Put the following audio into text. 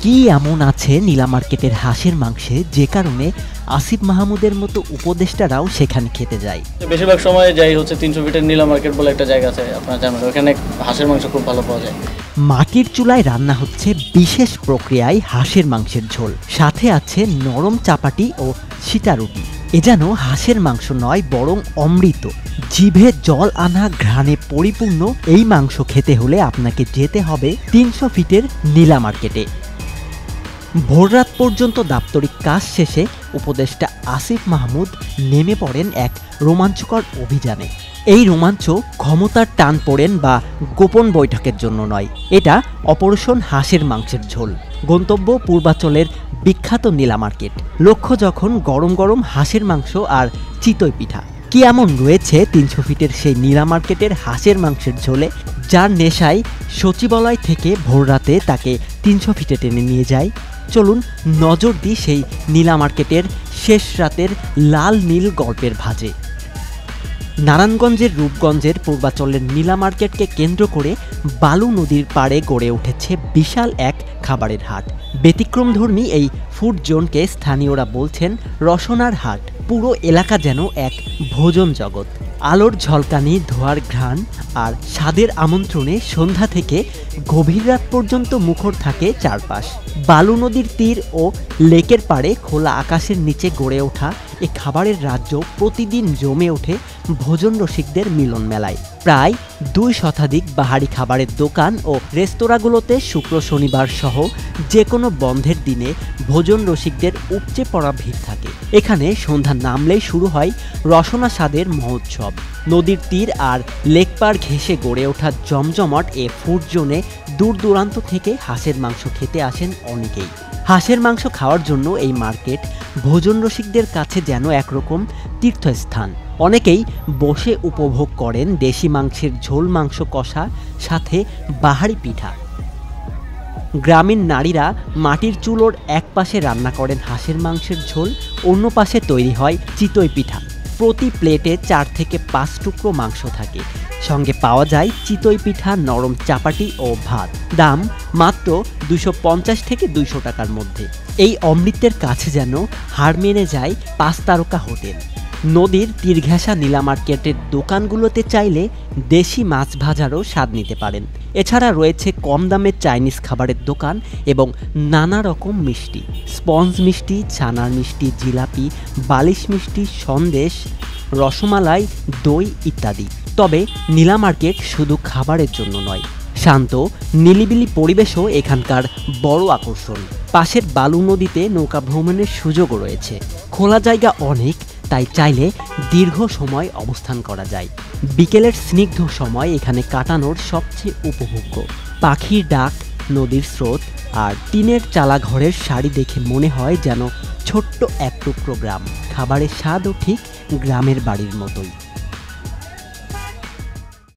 কি এমন আছে নীলা মার্কেটের হাঁসের মাংসে যে কারণে আসিফ মাহমুদের মতো উপদেষ্টারাও সেখানে খেতে যায়? বেশিরভাগ সময় যাই হচ্ছে 300 ফিটের নীলা মার্কেট বলে একটা জায়গা আছে, আপনারা জানেন, ওখানে হাঁসের মাংস খুব ভালো পাওয়া যায়। মাটির চুলায় রান্না হচ্ছে বিশেষ প্রক্রিয়ায় হাঁসের মাংসের ঝোল, সাথে আছে নরম চাপাটি ও সীতারুটি। এ যেন হাঁসের মাংস নয়, বরং অমৃত। জিভে জল আনা ঘ্রাণে পরিপূর্ণ এই মাংস খেতে হলে আপনাকে যেতে হবে 300 ফিটের নীলা মার্কেটে। ভোররাত পর্যন্ত দাপ্তরিক কাজ শেষে উপদেষ্টা আসিফ মাহমুদ নেমে পড়েন এক রোমাঞ্চকর অভিযানে। এই রোমাঞ্চ ক্ষমতার টান পড়েন বা গোপন বৈঠকের জন্য নয়, এটা অপারেশন হাঁসের মাংসের ঝোল। গন্তব্য পূর্বাঞ্চলের বিখ্যাত নীলা মার্কেট। লক্ষ্য যখন গরম গরম হাঁসের মাংস আর চিতই পিঠা। কি এমন রয়েছে 300 ফিটের সেই নীলা মার্কেটের হাঁসের মাংসের ঝোলে, যার নেশায় সচিবালয় থেকে ভোররাতে তাকে 300 ফিটে টেনে নিয়ে যায়? চলুন নজর দিই সেই নীলা মার্কেটের শেষ রাতের লাল নীল গল্পের ভাঁজে। নারায়ণগঞ্জের রূপগঞ্জের পূর্বাঞ্চলের নীলা মার্কেটকে কেন্দ্র করে বালু নদীর পাড়ে গড়ে উঠেছে বিশাল এক খাবারের হাট। ব্যতিক্রমধর্মী এই ফুড জোনকে স্থানীয়রা বলছেন রসনার হাট। পুরো এলাকা যেন এক ভোজন জগৎ। আলোর ঝলকানি, ধোঁয়ার ঘ্রাণ আর স্বাদের আমন্ত্রণে সন্ধ্যা থেকে গভীর রাত পর্যন্ত মুখর থাকে চারপাশ। বালু নদীর তীর ও লেকের পাড়ে খোলা আকাশের নিচে গড়ে ওঠা এ খাবারের রাজ্য প্রতিদিন জমে ওঠে ভোজন রসিকদের মিলন মেলায়। প্রায় 2 শতাধিক বাহারি খাবারের দোকান ও রেস্তোরাঁগুলোতে শুক্র শনিবার সহ যে কোনো বন্ধের দিনে ভোজন রসিকদের উপচে পড়া ভিড় থাকে। এখানে সন্ধ্যা নামলেই শুরু হয় রসনা স্বাদের মহোৎসব। নদীর তীর আর লেক পাড় ঘেঁষে গড়ে ওঠা জমজমাট এ ফুড জোনে দূর দূরান্ত থেকে হাঁসের মাংস খেতে আসেন অনেকেই। হাঁসের মাংস খাওয়ার জন্য এই মার্কেট ভোজন রসিকদের কাছে যেন একরকম তীর্থস্থান। অনেকেই বসে উপভোগ করেন দেশি মাংসের ঝোল, মাংস কষা, সাথে বাহারি পিঠা। গ্রামীণ নারীরা মাটির চুলোর এক পাশে রান্না করেন হাঁসের মাংসের ঝোল, অন্য পাশে তৈরি হয় চিতই পিঠা। প্রতি প্লেটে 4 থেকে 5 টুকরো মাংস থাকে, সঙ্গে পাওয়া যায় চিতই পিঠা, নরম চাপাটি ও ভাত। দাম মাত্র 250 থেকে 200 টাকার মধ্যে। এই অমৃতের কাছে যেন হার মেনে যায় 5 তারকা হোটেল। নদীর তীর ঘেঁষা নীলা মার্কেটের দোকানগুলোতে চাইলে দেশি মাছ ভাজারও স্বাদ নিতে পারেন। এছাড়া রয়েছে কম দামের চাইনিজ খাবারের দোকান এবং নানা রকম মিষ্টি, স্পঞ্জ মিষ্টি, ছানার মিষ্টি, জিলাপি, বালিশ মিষ্টি, সন্দেশ, রসমালাই, দই ইত্যাদি। তবে নীলা মার্কেট শুধু খাবারের জন্য নয়, শান্ত নিলিবিলি পরিবেশও এখানকার বড় আকর্ষণ। পাশের বালু নদীতে নৌকা ভ্রমণের সুযোগও রয়েছে। খোলা জায়গা অনেক, তাই চাইলে দীর্ঘ সময় অবস্থান করা যায়। বিকেলের স্নিগ্ধ সময় এখানে কাটানোর সবচেয়ে উপভোগ্য। পাখির ডাক, নদীর স্রোত আর টিনের চালাঘরের সারি দেখে মনে হয় যেন ছোট্ট এক টুকরো গ্রাম। খাবারের স্বাদও ঠিক গ্রামের বাড়ির মতোই।